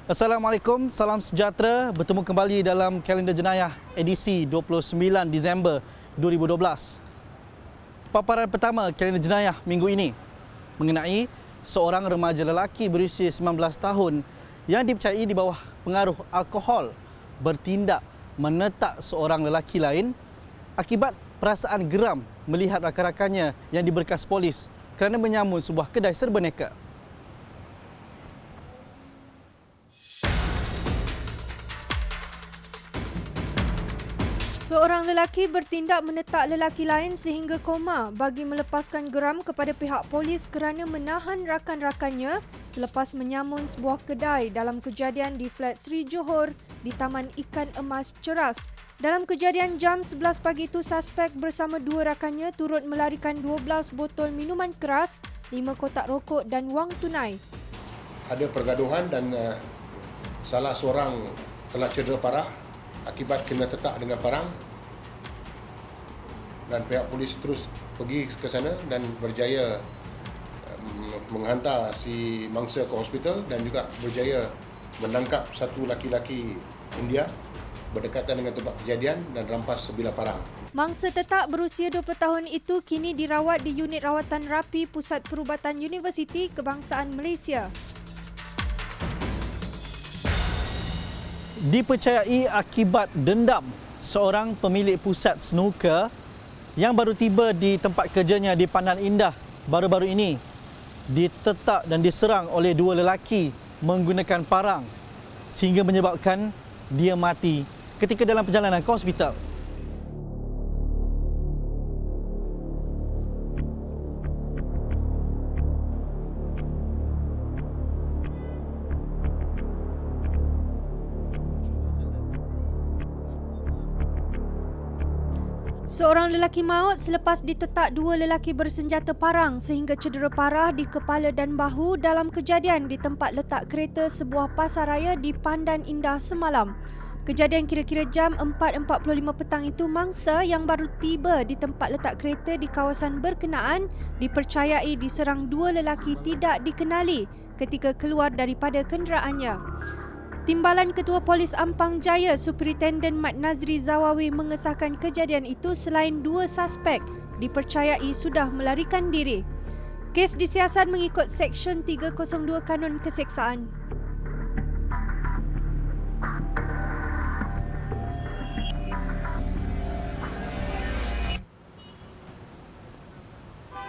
Assalamualaikum, salam sejahtera. Bertemu kembali dalam kalender jenayah edisi 29 Disember 2012. Paparan pertama kalender jenayah minggu ini mengenai seorang remaja lelaki berusia 19 tahun yang dipercayai di bawah pengaruh alkohol bertindak menetak seorang lelaki lain akibat perasaan geram melihat rakan-rakannya yang diberkas polis kerana menyamun sebuah kedai serba neka. Seorang lelaki bertindak menetak lelaki lain sehingga koma bagi melepaskan geram kepada pihak polis kerana menahan rakan-rakannya selepas menyamun sebuah kedai dalam kejadian di Flat Sri Johor di Taman Ikan Emas Ceras. Dalam kejadian jam 11 pagi itu, suspek bersama dua rakannya turut melarikan 12 botol minuman keras, 5 kotak rokok dan wang tunai. Ada pergaduhan dan salah seorang telah cedera parah akibat kena tetak dengan parang, dan pihak polis terus pergi ke sana dan berjaya menghantar si mangsa ke hospital dan juga berjaya menangkap satu laki-laki India berdekatan dengan tempat kejadian dan rampas sebilah parang. Mangsa tetak berusia 20 tahun itu kini dirawat di unit rawatan rapi Pusat Perubatan Universiti Kebangsaan Malaysia. Dipercayai akibat dendam, seorang pemilik pusat snooker yang baru tiba di tempat kerjanya di Pandan Indah baru-baru ini ditetak dan diserang oleh dua lelaki menggunakan parang sehingga menyebabkan dia mati ketika dalam perjalanan ke hospital. Seorang lelaki maut selepas ditetak dua lelaki bersenjata parang sehingga cedera parah di kepala dan bahu dalam kejadian di tempat letak kereta sebuah pasaraya di Pandan Indah semalam. Kejadian kira-kira jam 4.45 petang itu, mangsa yang baru tiba di tempat letak kereta di kawasan berkenaan dipercayai diserang dua lelaki tidak dikenali ketika keluar daripada kenderaannya. Timbalan Ketua Polis Ampang Jaya Superintenden Mat Nazri Zawawi mengesahkan kejadian itu selain dua suspek dipercayai sudah melarikan diri. Kes disiasat mengikut Seksyen 302 Kanun Keseksaan.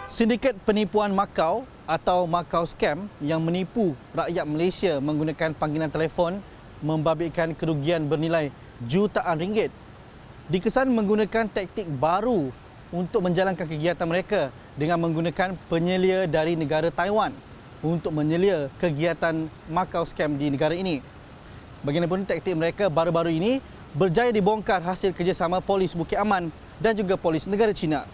Sindiket penipuan Makau atau Makau Scam yang menipu rakyat Malaysia menggunakan panggilan telefon membabitkan kerugian bernilai jutaan ringgit dikesan menggunakan taktik baru untuk menjalankan kegiatan mereka dengan menggunakan penyelia dari negara Taiwan untuk menyelia kegiatan Makau Scam di negara ini. Bagaimanapun, taktik mereka baru-baru ini berjaya dibongkar hasil kerjasama polis Bukit Aman dan juga polis negara China.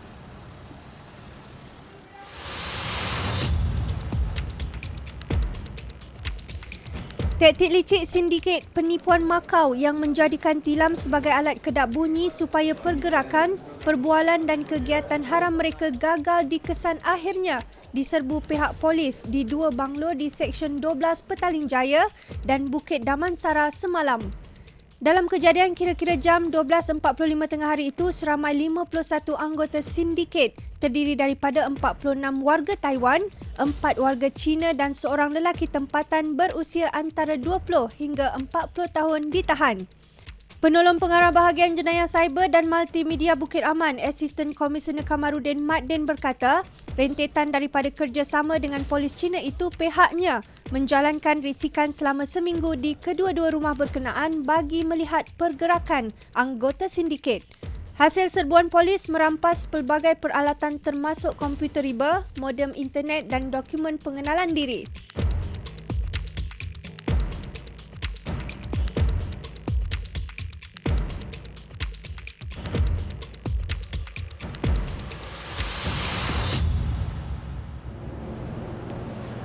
Taktik licik sindiket penipuan Makau yang menjadikan tilam sebagai alat kedap bunyi supaya pergerakan, perbualan dan kegiatan haram mereka gagal dikesan akhirnya diserbu pihak polis di dua banglo di Seksyen 12 Petaling Jaya dan Bukit Damansara semalam. Dalam kejadian kira-kira jam 12.45 tengah hari itu, seramai 51 anggota sindiket terdiri daripada 46 warga Taiwan, 4 warga Cina dan seorang lelaki tempatan berusia antara 20 hingga 40 tahun ditahan. Penolong Pengarah Bahagian Jenayah Cyber dan Multimedia Bukit Aman, Asisten Komisioner Kamarudin Mat Din berkata, rentetan daripada kerjasama dengan polis Cina itu, pihaknya menjalankan risikan selama seminggu di kedua-dua rumah berkenaan bagi melihat pergerakan anggota sindiket. Hasil serbuan polis merampas pelbagai peralatan termasuk komputer riba, modem internet dan dokumen pengenalan diri.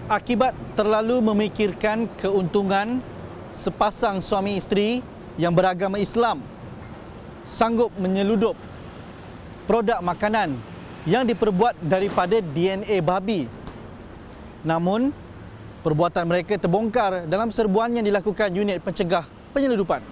Akibat terlalu memikirkan keuntungan, sepasang suami isteri yang beragama Islam sanggup menyeludup produk makanan yang diperbuat daripada DNA babi. Namun, Perbuatan mereka terbongkar dalam serbuan yang dilakukan unit pencegah penyeludupan.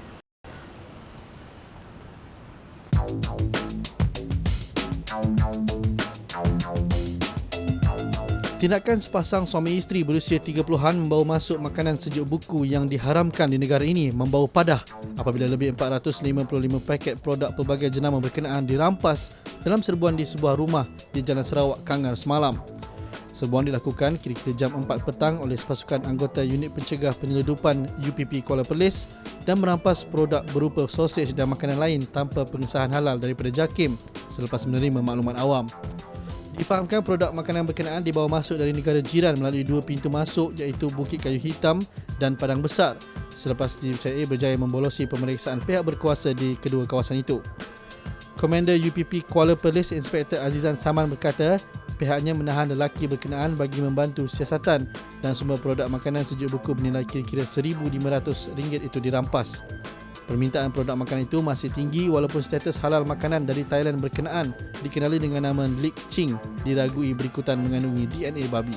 Tindakan sepasang suami isteri berusia 30-an membawa masuk makanan sejuk buku yang diharamkan di negara ini membawa padah apabila lebih 455 paket produk pelbagai jenama berkenaan dirampas dalam serbuan di sebuah rumah di Jalan Sarawak, Kangar semalam. Serbuan dilakukan kira-kira jam 4 petang oleh sepasukan anggota unit pencegah penyeludupan UPP Kuala Perlis dan merampas produk berupa sausage dan makanan lain tanpa pengesahan halal daripada JAKIM selepas menerima maklumat awam. Difahamkan produk makanan berkenaan dibawa masuk dari negara jiran melalui dua pintu masuk iaitu Bukit Kayu Hitam dan Padang Besar selepas dipercayai berjaya membolosi pemeriksaan pihak berkuasa di kedua kawasan itu. Komander UPP Kuala Perlis Inspektor Azizan Saman berkata pihaknya menahan lelaki berkenaan bagi membantu siasatan dan semua produk makanan sejuk buku bernilai kira-kira RM1,500 itu dirampas. Permintaan produk makanan itu masih tinggi walaupun status halal makanan dari Thailand berkenaan dikenali dengan nama Lik Ching diragui berikutan mengandungi DNA babi.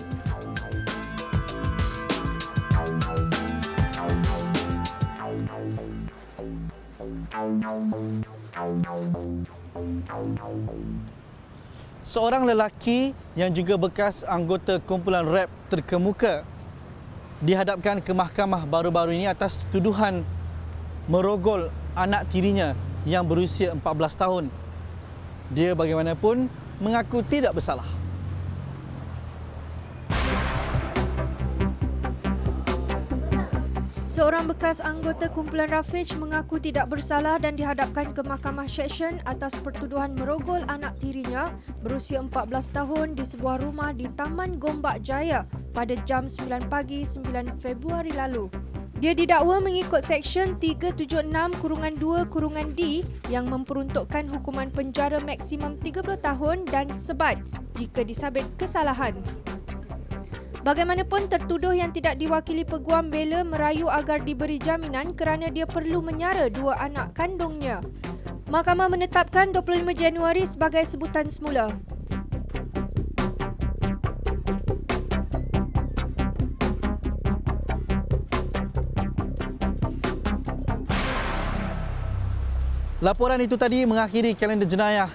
Seorang lelaki yang juga bekas anggota kumpulan rap terkemuka dihadapkan ke mahkamah baru-baru ini atas tuduhan merogol anak tirinya yang berusia 14 tahun. Dia bagaimanapun mengaku tidak bersalah. Seorang bekas anggota kumpulan Rafiq mengaku tidak bersalah dan dihadapkan ke Mahkamah Seksyen atas pertuduhan merogol anak tirinya berusia 14 tahun di sebuah rumah di Taman Gombak Jaya pada jam 9 pagi 9 Februari lalu. Dia didakwa mengikut Seksyen 376-2-D yang memperuntukkan hukuman penjara maksimum 30 tahun dan sebat jika disabit kesalahan. Bagaimanapun, tertuduh yang tidak diwakili peguam bela merayu agar diberi jaminan kerana dia perlu menyara dua anak kandungnya. Mahkamah menetapkan 25 Januari sebagai sebutan semula. Laporan itu tadi mengakhiri kalender jenayah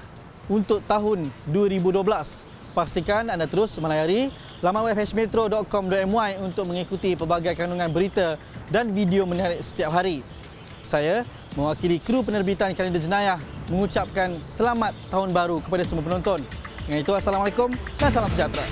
untuk tahun 2012. Pastikan anda terus melayari laman web hmetro.com.my untuk mengikuti pelbagai kandungan berita dan video menarik setiap hari. Saya, mewakili kru penerbitan kalender jenayah, mengucapkan selamat tahun baru kepada semua penonton. Dengan itu, Assalamualaikum dan salam sejahtera.